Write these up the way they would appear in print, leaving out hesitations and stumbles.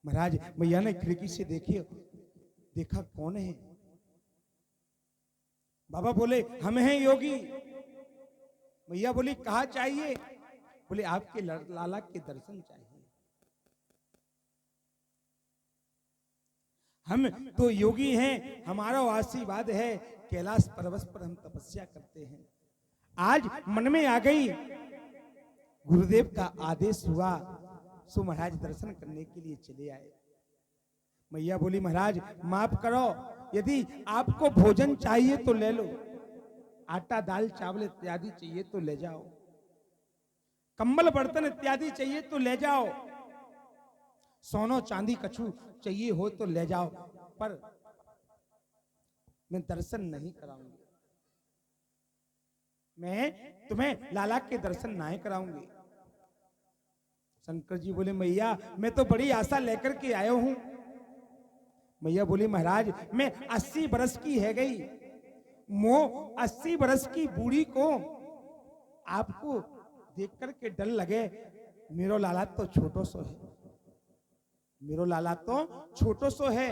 महाराज मैया ने खिड़की से देखा कौन है। बाबा बोले हम हैं योगी। मैया बोली कहा चाहिए। बोले आपके लाला के दर्शन चाहिए। हम तो योगी हैं, हमारा आशीर्वाद है, कैलाश पर्वत पर हम तपस्या करते हैं। आज मन में आ गई, गुरुदेव का आदेश हुआ, सो महाराज दर्शन करने के लिए चले आए। मैया बोली महाराज माफ करो, यदि आपको भोजन चाहिए तो ले लो, आटा दाल चावल इत्यादि चाहिए तो ले जाओ, कंबल बर्तन इत्यादि चाहिए तो ले जाओ, सोनो चांदी कछु चाहिए हो तो ले जाओ, पर मैं दर्शन नहीं कराऊंगी। मैं तुम्हें लाला के दर्शन नहीं कराऊंगी। शंकर जी बोले मैया मैं तो बड़ी आशा लेकर के आया हूं। मैया बोली महाराज मैं 80 बरस की है गई, मो 80 बरस की बूढ़ी को आपको देख करके डर लगे, मेरो लाला तो छोटो सो है, मेरो लाला तो छोटो सो है।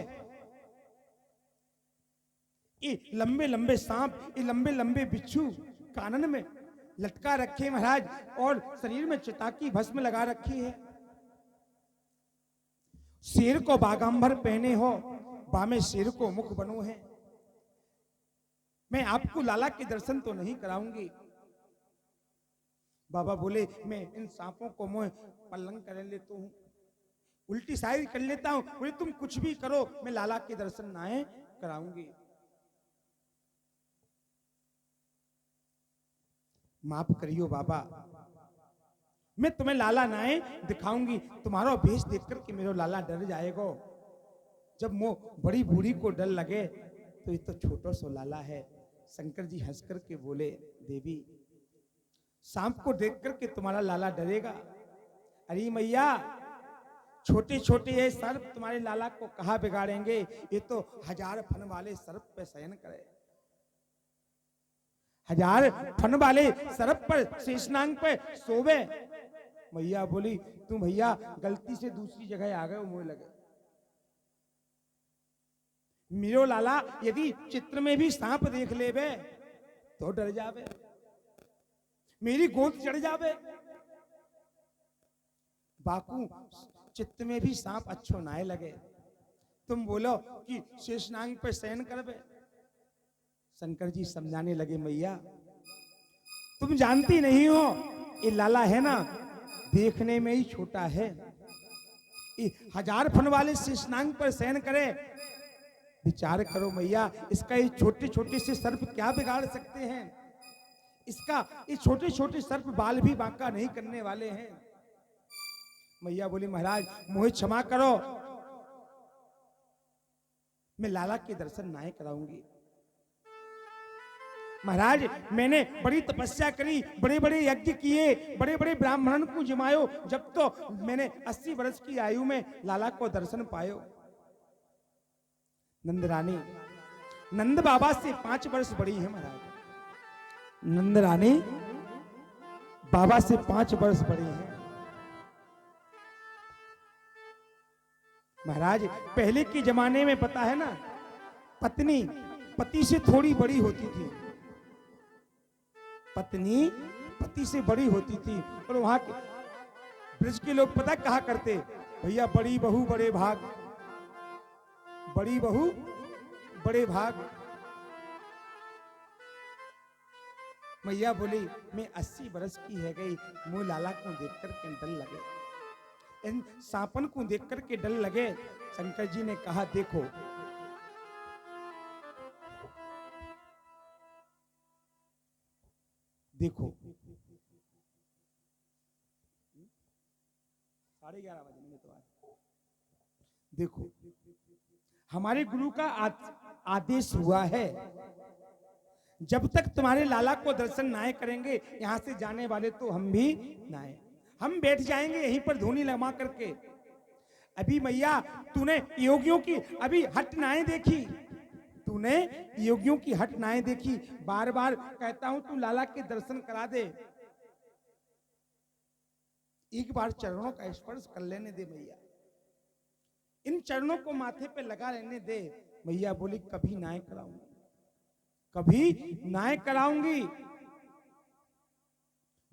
ये लंबे लंबे सांप, ये लंबे लंबे बिच्छू कानन में लटका रखे महाराज, और शरीर में चिता भस्म लगा रखी है। शेर को बागांबर पहने हो, बामे शेर को मुख बनो है। मैं आपको लाला के दर्शन तो नहीं कराऊंगी। बाबा बोले मैं इन सांपों को मुंह पलंग कर लेता हूं, उल्टी साइड कर लेता हूं। बोले तुम कुछ भी करो, मैं लाला के दर्शन ना कराऊंगी। माफ करियो बाबा, मैं तुम्हें लाला नाए दिखाऊंगी। तुम्हारा भेष देख करके मेरा लाला डर जाएगा। जब मो बड़ी बूढ़ी को डर लगे तो ये तो छोटा सो लाला है। शंकर जी हंस करके बोले देवी सांप को देख करके तुम्हारा लाला डरेगा? अरे मैया छोटे छोटे ये सर्प तुम्हारे लाला को कहा बिगाड़ेंगे? ये तो 1000 फन वाले सर्प पे शयन करे, 1000 फन वाले सर्प पर शेषनाग पे सोवे। मैया बोली तुम भैया गलती से दूसरी जगह आ गए, मुझे लगे मेरो लाला यदि चित्र में भी सांप देख लेवे तो डर जावे, मेरी गोद चढ़ जावे। बाकू चित्त में भी सांप अच्छो नाए लगे, तुम बोलो कि शेषनाग पे शयन करवे। शंकर जी समझाने लगे मैया तुम जानती नहीं हो, ये लाला है ना देखने में ही छोटा है, 1000 फन वाले शेषनाग पर शयन करे। विचार करो मैया, इसका ये छोटे छोटे से सर्प क्या बिगाड़ सकते हैं? इसका ये छोटे छोटे सर्प बाल भी बांका नहीं करने वाले हैं। मैया बोली महाराज मुझे क्षमा करो, मैं लाला के दर्शन ना कराऊंगी। महाराज मैंने बड़ी तपस्या करी, बड़े बड़े यज्ञ किए, बड़े बड़े ब्राह्मणन को जिमायो, जब तो मैंने 80 वर्ष की आयु में लाला को दर्शन पायो। नंद रानी नंद बाबा से 5 वर्ष बड़ी है महाराज, नंद रानी बाबा से 5 वर्ष बड़ी है। महाराज पहले के जमाने में पता है ना, पत्नी पति से थोड़ी बड़ी होती थी, पत्नी पति से बड़ी होती थी। और वहां के ब्रज के लोग पता कहा करते, भैया बड़ी बहू बड़े भाग, बड़ी बहू बड़े भाग। मैया बोली मैं 80 बरस की है गई, मुंह लाला को देख करके डर लगे, इन सांपन को देख करके डर लगे। शंकर जी ने कहा देखो देखो 11:30 बजने में तो देखो हमारे गुरु का आदेश हुआ है, जब तक तुम्हारे लाला को दर्शन ना करेंगे यहां से जाने वाले तो हम भी ना आए, हम बैठ जाएंगे यहीं पर धूनी लगा करके। अभी मैया तूने योगियों की अभी हट नाएं देखी, तूने योगियों की हट नाएं देखी, बार बार कहता हूं तू लाला के दर्शन करा दे, एक बार चरणों का स्पर्श कर लेने दे मैया। इन चरणों को माथे पे लगा रहने दे। मैया बोली कभी नाय कराऊंगी, कभी नाय कराऊंगी।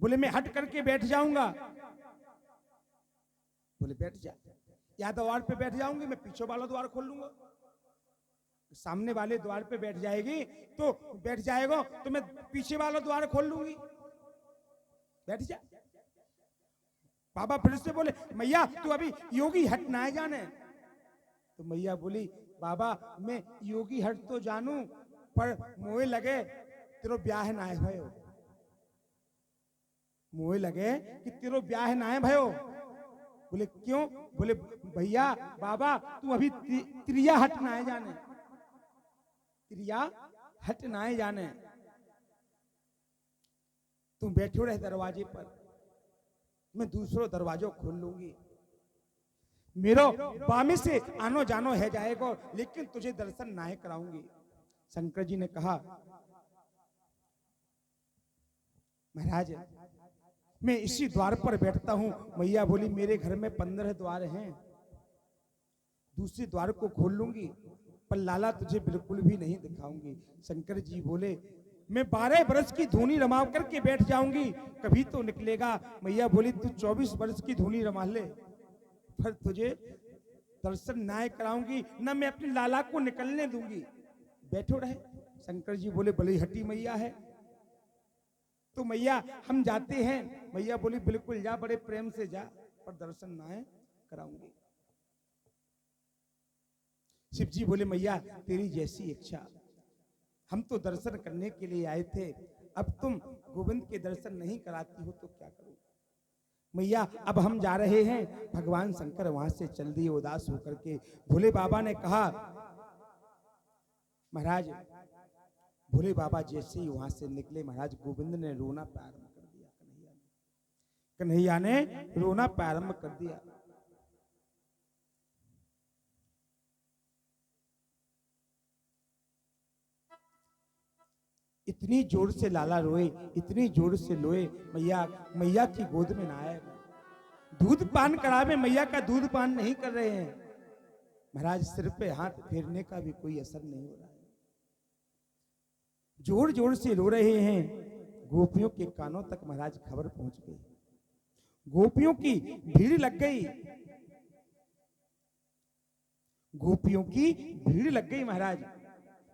बोले मैं हट करके बैठ जाऊंगा। बोले बैठ जा, या द्वार पे बैठ जाऊंगी, मैं पीछे वाला द्वार खोल लूंगा। सामने वाले द्वार पे बैठ जाएगी तो बैठ जाएगा, तो मैं पीछे वाला द्वार खोल लूंगी, बैठ जा। बाबा फिर से बोले मैया तू अभी योगी हट ना जाने। तो मैया बोली बाबा मैं योगी हट तो जानू, पर मोए लगे तेरो ब्याह ना है भयो, मोए लगे कि तेरो ब्याह ना है भयो। बोले क्यों? बोले भैया बाबा तू अभी त्रिया हट ना है जाने, त्रिया हट ना है जाने। तुम बैठो रहे दरवाजे पर, मैं दूसरो दरवाजो खोल लूंगी। मेरो बामी से आनो जानो है जाएगा, लेकिन तुझे दर्शन ना कराऊंगी। शंकर जी ने कहा महाराज मैं इसी द्वार पर बैठता हूं। मैया बोली मेरे घर में 15 द्वार हैं, दूसरे द्वार को खोल लूंगी, पर लाला तुझे बिल्कुल भी नहीं दिखाऊंगी। शंकर जी बोले मैं 12 वर्ष की धूनी रमा करके बैठ जाऊंगी, कभी तो निकलेगा। मैया बोली तू 24 वर्ष की धूनी रमा ले, पर तुझे दर्शन ना कराऊंगी, न मैं अपने लाला को निकलने दूंगी, बैठो रहे। शंकर जी बोले बड़ी हटी मैया है, तो मैया हम जाते हैं। मैया बोली बिल्कुल जा, बड़े प्रेम से जा, पर दर्शन ना कराऊंगी। शिव जी बोले मैया तेरी जैसी इच्छा, हम तो दर्शन करने के लिए आए थे, अब तुम गोविंद के दर्शन नहीं कराती हो तो क्या करूं। मैया अब हम जा रहे हैं। भगवान शंकर वहां से चल दिए उदास होकर के। भोले बाबा ने कहा महाराज, भोले बाबा जैसे ही वहां से निकले महाराज गोविंद ने रोना प्रारंभ कर दिया। कन्हैया ने रोना प्रारंभ कर दिया। इतनी जोर से लाला रोए, इतनी जोर से लोए, मैया की गोद में ना आए। दूध पान करावे, मैया का दूध पान नहीं कर रहे हैं महाराज। सिर पे हाथ फेरने का भी कोई असर नहीं हो रहा है, जोर जोर से रो रहे हैं। गोपियों के कानों तक महाराज खबर पहुंच गई, गोपियों की भीड़ लग गई, गोपियों की भीड़ लग गई महाराज।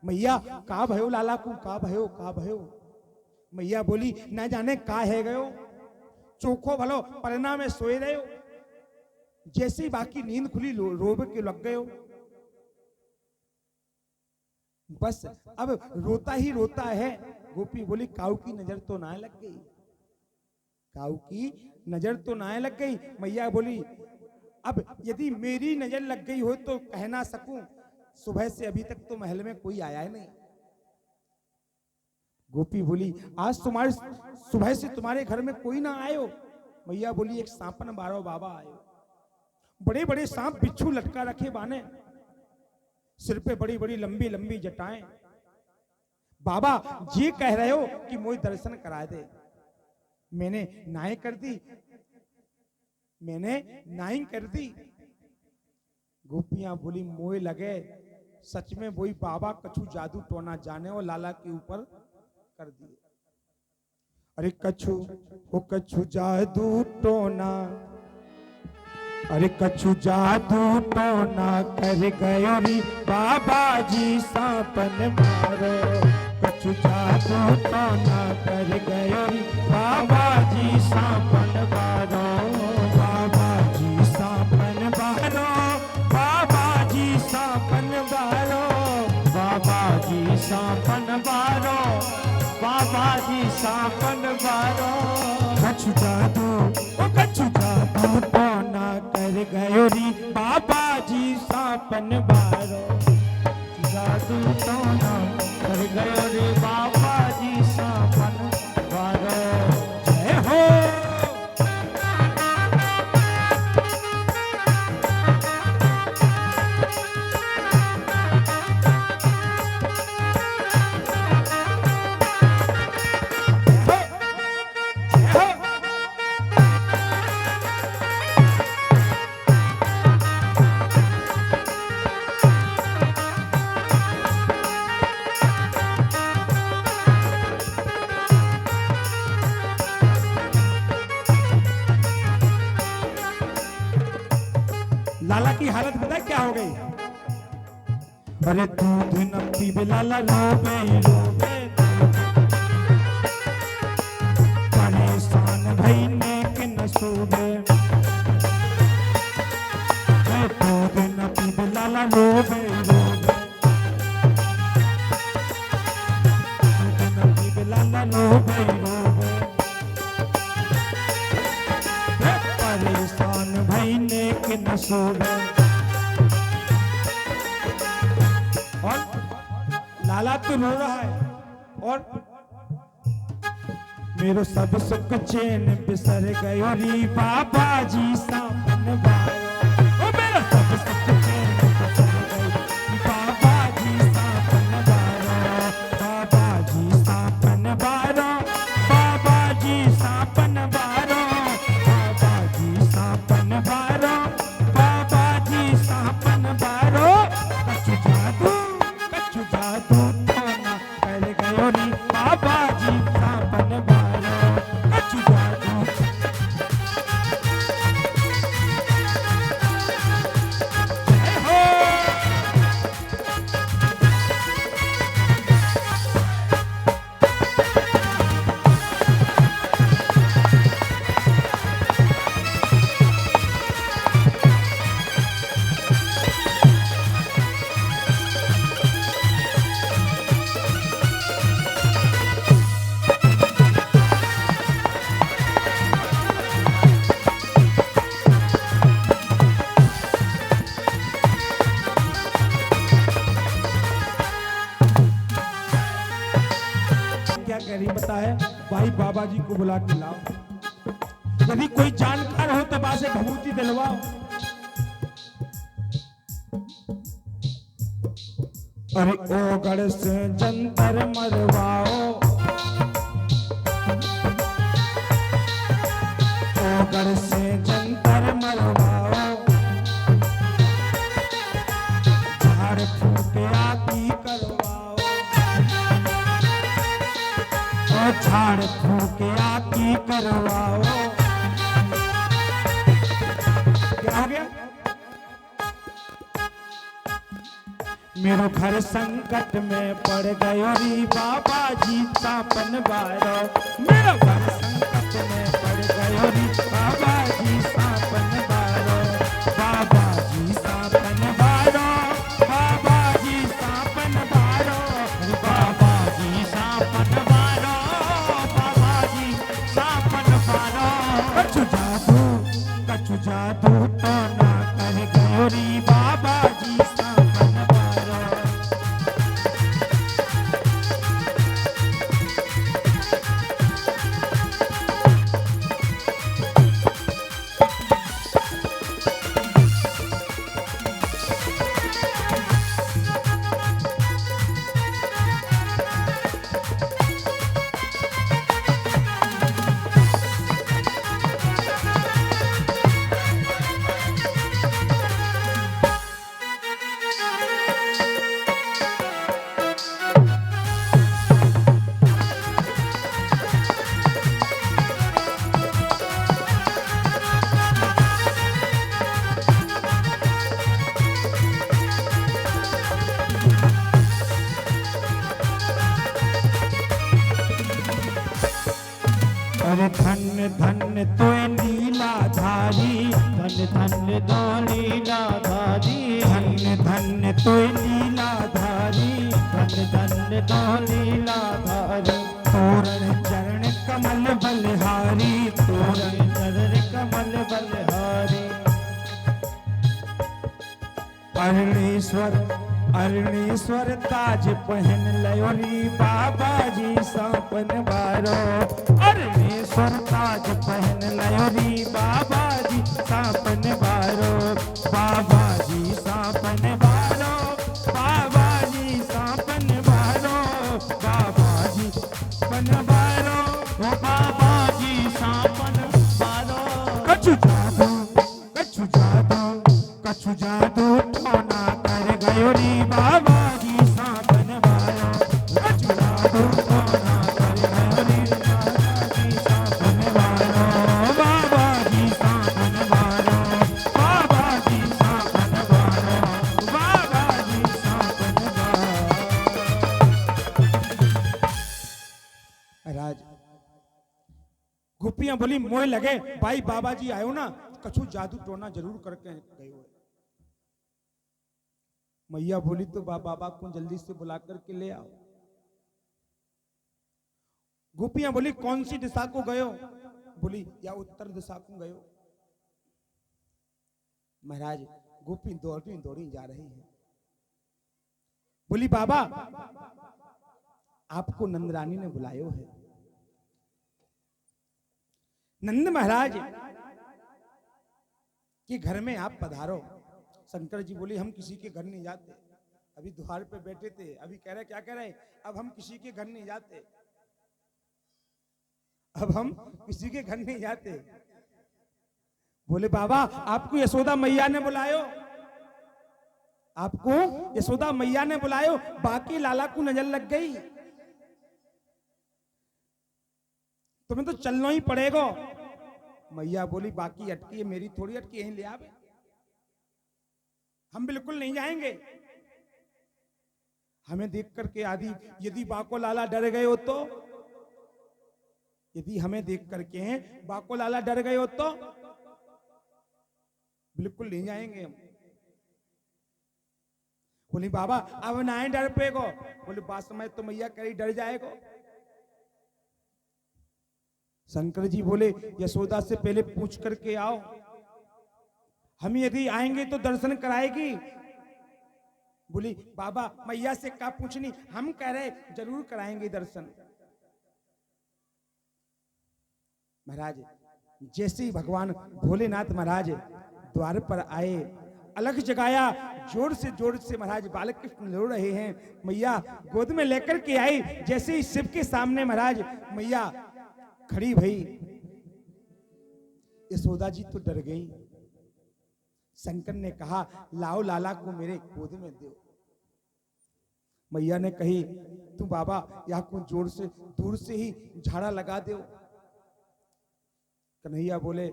मैया का भयो लाला को, का भयो, का भयो। मैया बोली ना जाने का है गयो, चोखो भलो परना में सोए रहे हो, जैसे ही बाकी नींद खुली रोब के लग गए हो। बस अब रोता ही रोता है। गोपी बोली काऊ की नजर तो ना लग गई, काऊ की नजर तो ना लग गई। मैया बोली अब यदि मेरी नजर लग गई हो तो कह ना सकूं, सुबह से अभी तक तो महल में कोई आया ही नहीं। गोपी बोली आज तुम्हारे सुबह से तुम्हारे घर में कोई ना आयो। मैया बोली एक सांपन बारो बाबा आयो, बड़े बड़े सांप बिच्छू लटका रखे बाने, सिर पे बड़ी बड़ी लंबी लंबी जटाएं। बाबा ये कह रहे हो कि मुझे दर्शन करा दे। मैंने नाई कर दी, मैंने नाई कर दी। गोपियां बोली मोए लगे सच में वही बाबा कछु जादू टोना जाने और लाला के ऊपर कर दिए। अरे कछु वो कछु जादू टोना, अरे कछु जादू टोना कर गयो री बाबा जी सांपन मारो, कछु जादू टोना कर गयो री बाबा जी सांपन मारो, बाबा जी सांपन मारो, बाबा जी सांपन मारो, बाबा जी सांपन मारो, बाबा जी सांपन मारो। कछु जादू ओ कछु जादू टोना कर गयो री बाबा जी सांपन मारो, जादू टोना कर गयो रे बाबा जी सांपन मारो। जय हो लाला की हालत पता है क्या हो गई? अरे दूध न पीबे लाला रोबे रोबे, परेशान भइने के न सोबे। दूध न पीबे लाला रोबे रोबे, दूध न पीबे लाला रोबे रोबे, परेशान भइने के न सोबे। और लाला तो रो रहा है, और मेरो सब सुख चैन बिसर गयो री बाबा जी सापन बारो। ओ मेरा सब सुख चैन बिसर गयो री बाबा जी सापन बारो, बाबा जी सापन बारो, बाबा जी सापन बारो, बाबा जी सापन बारो, बाबा जी सापन बारो। कछु जादू तो ना कर गयो री बाबा जी सापन बारो, कछु जादू। जय हो। क्या करी बताए भाई, बाबा जी को बुला के लाओ। यदि कोई जानकार हो तो बासे भभूति दिलवाओ। अरे ओगढ़ से जंतर मरवाओ, ओगढ़ से जंतर मरवाओ, झाड़ फूक आती करवाओ, झाड़ फूक आती करवाओ। क्या हो गया? मेरो घर संकट में पड़ गयो री बाबा जी सापन बारो, मेरो घर संकट में पड़ गयो री बाबा जी सापन बारो, बाबा जी सापन बारो, बाबा जी सापन बारो, बाबा जी सापन बारो, बाबा जी सापन बारो। कछु जादू तो ना कर गयो री बाबा जी सापन बारो। अरे धन्य धन्य तो लीलाधारी, धन्य धन्य तो लीलाधारी, धन्य धन्य तो लीलाधारी, धन्य धन्य तो लीलाधारी। तोरण चरण कमल बलिहारी, तोरण चरण कमल बलिहारी। अरणेश्वर अरणेश्वर ताज पहन लयो री बाबा जी सापन बारो, अरणेश्वर ताज पहन लयो री बाबा जी सापन बारो, बाबा जी सापन बारो, बाबा जी सापन बारो, बाबा जी सापन बारो, बाबा जी सापन बारो। कछु जादू कछु जादू कछु जादू टोना कर गयो री बाबा जी सापन बारो, कछु जादू टोना कर गयो री बाबा जी सापन बारो, बाबा जी सापन बारो, बाबा जी सापन गोपियां बोली मोए लगे भाई बाबा जी आयो ना कछु जादू टोना जरूर करके गए हुए। मैया बोली तो बाबा को जल्दी से बुला करके ले आओ। गोपियां बोली कौन सी दिशा को गयो? बोली या उत्तर दिशा को गयो। महाराज गोपी दौड़ी दौड़ी जा रही है। बोली बाबा आपको नंदरानी ने बुलायो है। नंद महाराज के घर में आप पधारो। शंकर जी बोली हम किसी के घर नहीं जाते। अभी द्वार पे बैठे थे, अभी कह रहे क्या कह रहे, अब हम किसी के घर नहीं जाते, अब हम किसी के घर नहीं जाते। बोले बाबा आपको यशोदा मैया ने बुलायो, आपको यशोदा मैया ने बुलायो, बाकी लाला को नजर लग गई, तुम्हें तो चलना ही पड़ेगा। मैया बोली बाकी अटकी है, मेरी थोड़ी अटकी, यहीं ले आवे, हम बिल्कुल नहीं जाएंगे। हमें देख करके आदि यदि बाको लाला डर गए हो तो, यदि हमें देख करके बाको लाला डर गए हो तो बिल्कुल नहीं जाएंगे हम। बोली बाबा अब ना डर पेगो। बोले बात समय तो मैया करी डर जाएगो। शंकर जी बोले यशोदा से पहले पूछ करके आओ, हम यदि आएंगे तो दर्शन कराएगी। बोली बाबा मैया से क्या पूछनी, हम कह रहे जरूर कराएंगे दर्शन। महाराज जैसे ही भगवान भोलेनाथ महाराज द्वार पर आए, अलग जगाया, जोर से महाराज बालक कृष्ण रो रहे हैं। मैया गोद में लेकर के आई। जैसे ही शिव के सामने महाराज मैया खड़ी भई, यशोदा जी तो डर गई। शंकर ने कहा लाओ लाला को मेरे गोद में दो। मैया ने कही तू बाबा या को जोर से दूर से ही झाड़ा लगा दो। कन्हैया बोले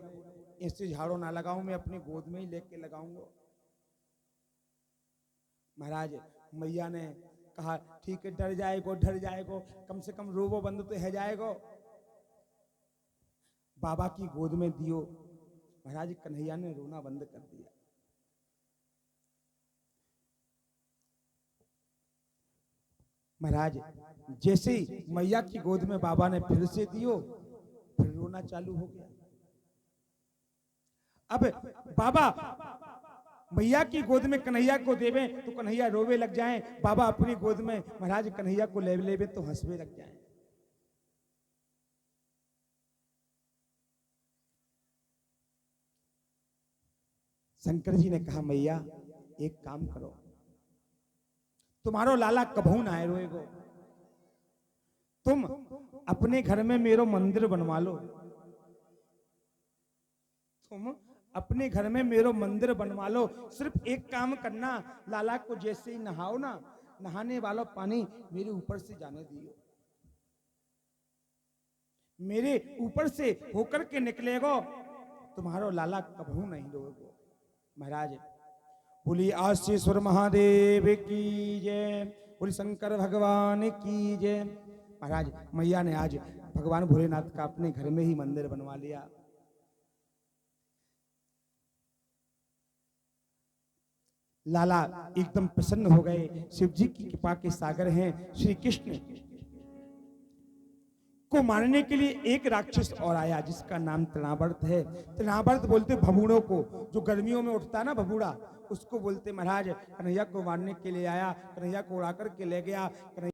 ऐसे झाड़ो ना लगाऊं, मैं अपनी गोद में ही लेके लगाऊंगा। महाराज मैया ने कहा ठीक है डर जाएगो डर जाएगो, कम से कम रोबो बंद तो है जाएगो। बाबा की गोद में दियो। महाराज कन्हैया ने रोना बंद कर दिया। महाराज जैसे ही मैया की गोद में बाबा ने फिर से दियो, फिर रोना चालू हो गया। अब बाबा मैया की गोद में कन्हैया को देवे तो कन्हैया रोवे लग जाएं, बाबा अपनी गोद में महाराज कन्हैया को ले लेवे तो हंसवे लग जाएं। शंकर जी ने कहा मैया एक काम करो, तुम्हारो लाला कभू ना आए रोएगो, तुम अपने घर में मेरो मंदिर बनवा लो, तुम अपने घर में मेरो मंदिर बनवा लो। सिर्फ एक काम करना, लाला को जैसे ही नहाओ ना, नहाने वाला पानी मेरे ऊपर से जाने दियो, मेरे ऊपर से होकर के निकलेगो, तुम्हारो लाला कभू नहीं रोएगो। महाराज बोली आशीश्वर महादेव की जय, बोली शंकर भगवान की जय। महाराज मैया ने आज भगवान भोलेनाथ का अपने घर में ही मंदिर बनवा लिया। लाला एकदम प्रसन्न हो गए। शिव जी की कृपा के सागर हैं। श्री कृष्ण को मारने के लिए एक राक्षस और आया जिसका नाम तृणावर्त है। तृणावर्त बोलते भबूड़ों को, जो गर्मियों में उठता ना भबूड़ा, उसको बोलते। महाराज कन्हैया को मारने के लिए आया, कन्हैया को उड़ा करके ले गया।